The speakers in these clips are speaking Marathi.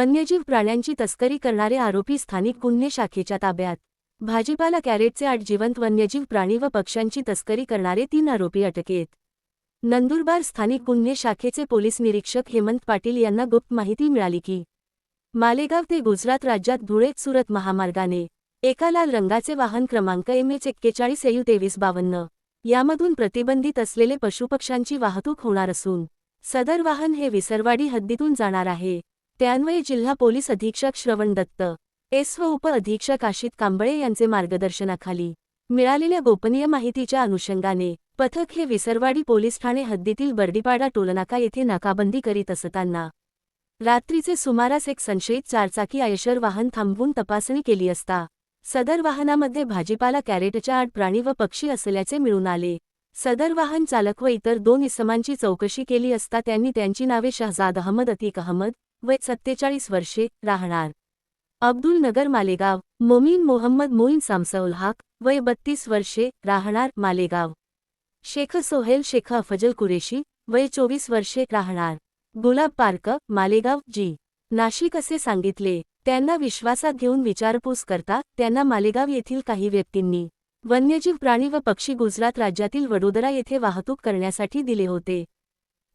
वन्यजीव प्राण्यांची तस्करी करणारे आरोपी स्थानिक गुन्हे शाखेच्या ताब्यात। भाजीपाला कॅरेटचे 8 जिवंत वन्यजीव प्राणी व पक्ष्यांची तस्करी करणारे 3 आरोपी अटकेत। नंदुरबार स्थानिक गुन्हे शाखेचे पोलीस निरीक्षक हेमंत पाटील यांना गुप्त माहिती मिळाली की मालेगाव ते गुजरात राज्यात धुळे-सुरत महामार्गाने एका लाल रंगाचे वाहन क्रमांक MH41AU2352 यामधून प्रतिबंधित असलेले पशुपक्ष्यांची वाहतूक होणार असून सदर वाहन हे विसरवाडी हद्दीतून जाणार आहे। त्यान्वये जिल्हा पोलीस अधीक्षक श्रवण दत्त एस व उप अधीक्षक आशित कांबळे यांचे मार्गदर्शनाखाली मिळालेल्या गोपनीय माहितीच्या अनुषंगाने पथक हे विसरवाडी पोलीस ठाणे हद्दीतील बर्डीपाडा टोलनाका येथे नाकाबंदी करीत असताना रात्रीचे सुमारास एक संशयित चारचाकी आयशर वाहन थांबवून तपासणी केली असता सदर वाहनामध्ये भाजीपाला कॅरेटच्या 8 प्राणी व पक्षी असल्याचे मिळून आले। सदर वाहन चालक व इतर 2 इसमांची चौकशी केली असता त्यांनी त्यांची नावे शहजाद अहमद अतिक अहमद वय 47 वर्षे राहणार अब्दुल नगर मालेगाव, मोमीन मोहम्मद मोईन सामसउल हक वय 32 वर्षे राहणार मालेगाव, शेख सोहेल शेख अफजल कुरेशी वय 24 वर्षे राहणार गुलाब पार्क मालेगाव जी नाशिक असे सांगितले। त्यांना विश्वासात घेऊन विचारपूस करता त्यांना मालेगाव येथील काही व्यक्तींनी वन्यजीव प्राणी व पक्षी गुजरात राज्यातील वडोदरा येथे वाहतूक करण्यासाठी दिले होते।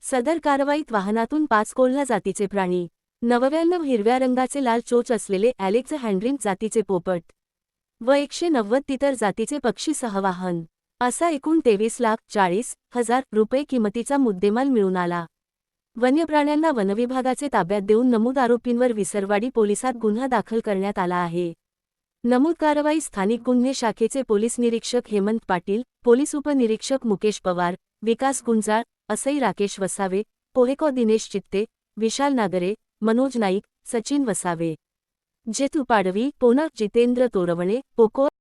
सदर कारवाईत वाहनातून 5 कोल्हा जातीचे प्राणी, 99 हिरव्या रंगाचे लाल चोच असलेले ॲलेक्स हँड्रिन जातीचे पोपट व 190 तितर जातीचे पक्षी सह वाहन असा एकूण 23,40,000 रुपये किमतीचा मुद्देमाल मिळून आला। वन्यप्राण्यांना वनविभागाचे ताब्यात देऊन नमूद आरोपींवर विसरवाडी पोलिसात गुन्हा दाखल करण्यात आला आहे। नमूद कारवाई स्थानिक गुन्हे शाखेचे पोलीस निरीक्षक हेमंत पाटील, पोलीस उपनिरीक्षक मुकेश पवार, विकास गुंजाळ, असई राकेश वसावे, पोहेको दिनेश चित्ते, विशाल नागरे, मनोज नाईक, सचिन वसावे, जेतू पाडवी, पोनक जितेंद्र तोरवणे, पोको